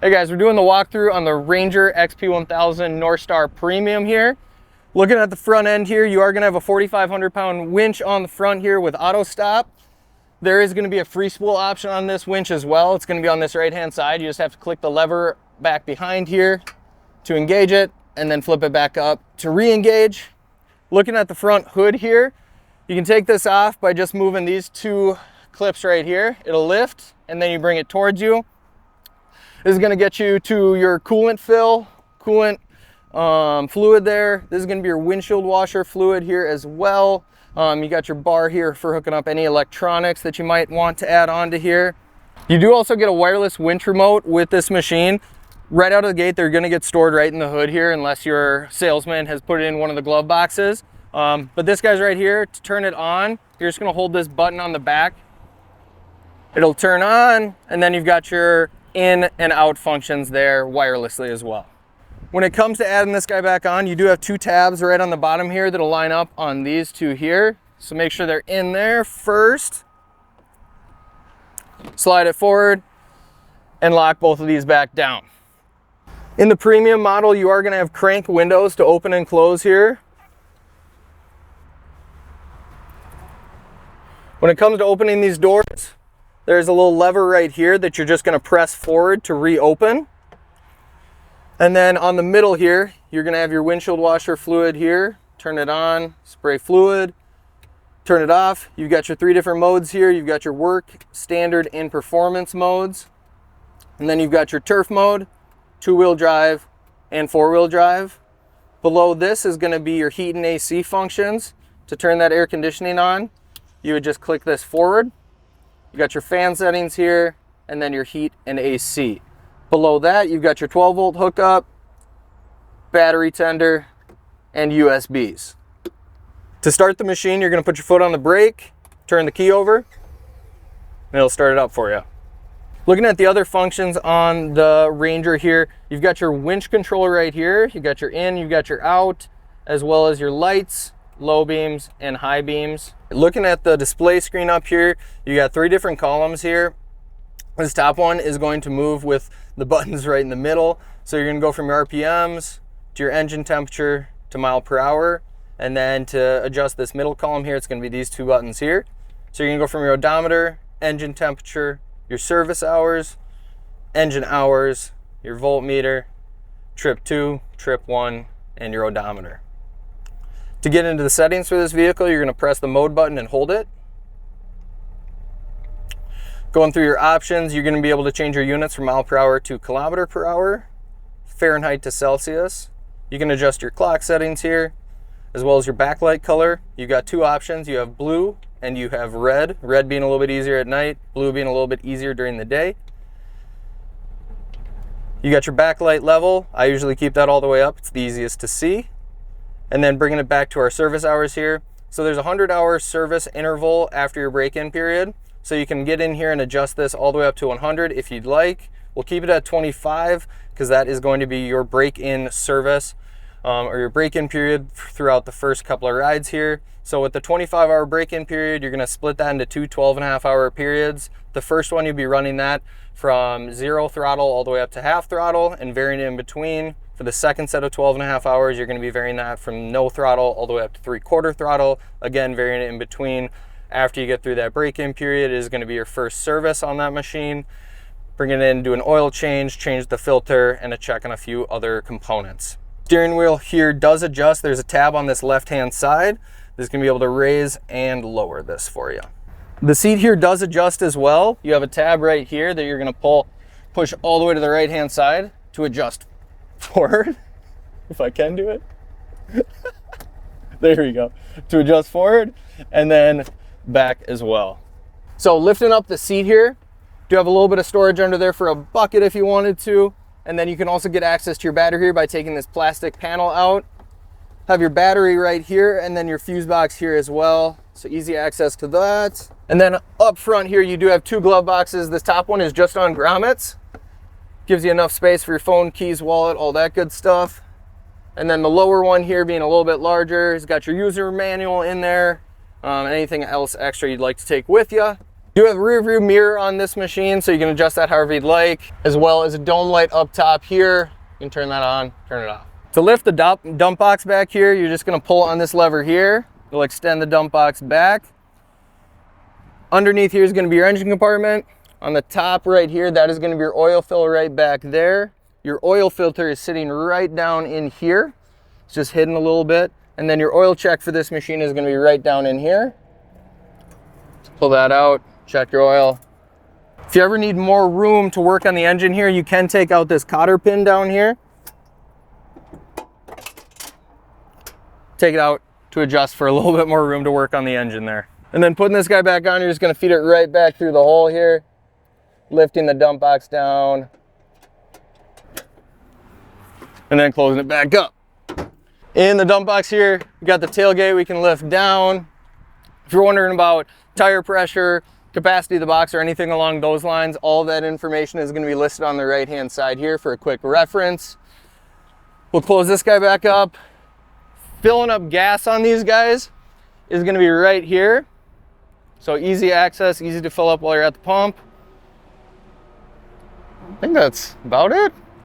Hey guys, we're doing the walkthrough on the Ranger XP1000 NorthStar Premium here. Looking at the front end here, you are going to have a 4,500 pound winch on the front here with auto stop. There is going to be a free spool option on this winch as well. It's going to be on this right hand side. You just have to click the lever back behind here to engage it and then flip it back up to re-engage. Looking at the front hood here, you can take this off by just moving these two clips right here. It'll lift and then you bring it towards you. This is going to get you to your coolant fill, coolant fluid there. This is going to be your windshield washer fluid here as well. You got your bar here for hooking up any electronics that you might want to add onto here. You do also get a wireless winch remote with this machine. Right out of the gate, they're going to get stored right in the hood here unless your salesman has put it in one of the glove boxes. But this guy's right here. To turn it on, you're just going to hold this button on the back. It'll turn on, and then you've got your in and out functions there wirelessly as well. When it comes to adding this guy back on, you do have two tabs right on the bottom here that'll line up on these two here. So make sure they're in there first. Slide it forward and lock both of these back down. In the premium model, you are going to have crank windows to open and close here. When it comes to opening these doors, there's a little lever right here that you're just going to press forward to reopen. And then on the middle here, you're going to have your windshield washer fluid here. Turn it on, spray fluid, turn it off. You've got your three different modes here. You've got your work, standard, and performance modes. And then you've got your turf mode, two-wheel drive, and four-wheel drive. Below this is going to be your heat and AC functions. To turn that air conditioning on, you would just click this forward. You got your fan settings here, and then your heat and AC. Below that, you've got your 12-volt hookup, battery tender, and USBs. To start the machine, you're going to put your foot on the brake, turn the key over, and it'll start it up for you. Looking at the other functions on the Ranger here, you've got your winch controller right here. You've got your in, you've got your out, as well as your lights, low beams, and high beams. Looking at the display screen up here, you got three different columns here. This top one is going to move with the buttons right in the middle. So you're going to go from your RPMs to your engine temperature to mile per hour. And then to adjust this middle column here, it's going to be these two buttons here. So you're going to go from your odometer, engine temperature, your service hours, engine hours, your voltmeter, trip 2, trip 1, and your odometer. To get into the settings for this vehicle, you're going to press the mode button and hold it. Going through your options, you're going to be able to change your units from mile per hour to kilometer per hour, Fahrenheit to Celsius. You can adjust your clock settings here, as well as your backlight color. You've got two options. You have blue and you have red. Red being a little bit easier at night, blue being a little bit easier during the day. You got your backlight level. I usually keep that all the way up. It's the easiest to see. And then bringing it back to our service hours here. So there's a 100-hour service interval after your break-in period. So you can get in here and adjust this all the way up to 100 if you'd like. We'll keep it at 25 because that is going to be your break-in service or your break-in period throughout the first couple of rides here. So with the 25-hour break-in period, you're going to split that into two 12.5-hour periods. The first one, you'll be running that from 0 throttle all the way up to half throttle and varying it in between. For the second set of 12.5 hours, you're going to be varying that from no throttle all the way up to 3/4 throttle. Again, varying it in between. After you get through that break-in period, it is going to be your first service on that machine. Bring it in, do an oil change the filter, and a check on a few other components. Steering wheel here does adjust. There's a tab on this left-hand side. This is going to be able to raise and lower this for you. The seat here does adjust as well. You have a tab right here that you're going to push all the way to the right-hand side to adjust forward, if I can do it. There we go. To adjust forward and then back as well. So lifting up the seat here, do have a little bit of storage under there for a bucket if you wanted to. And then you can also get access to your battery here by taking this plastic panel out. Have your battery right here and then your fuse box here as well. So easy access to that. And then up front here, you do have two glove boxes. This top one is just on grommets. Gives you enough space for your phone, keys, wallet, all that good stuff. And then the lower one here being a little bit larger, has got your user manual in there. Anything else extra you'd like to take with you. You have a rear view mirror on this machine, so you can adjust that however you'd like, as well as a dome light up top here. You can turn that on, turn it off. To lift the dump box back here, you're just gonna pull on this lever here. It'll extend the dump box back. Underneath here is gonna be your engine compartment. On the top right here, that is gonna be your oil filler right back there. Your oil filter is sitting right down in here. It's just hidden a little bit. And then your oil check for this machine is gonna be right down in here. Pull that out. Check your oil. If you ever need more room to work on the engine here, you can take out this cotter pin down here. Take it out to adjust for a little bit more room to work on the engine there. And then putting this guy back on, you're just gonna feed it right back through the hole here, lifting the dump box down, and then closing it back up. In the dump box here, we got the tailgate we can lift down. If you're wondering about tire pressure, capacity of the box, or anything along those lines, all that information is going to be listed on the right hand side here for a quick reference. We'll close this guy back up. Filling up gas on these guys is going to be right here. So easy access, easy to fill up while you're at the pump. I think that's about it.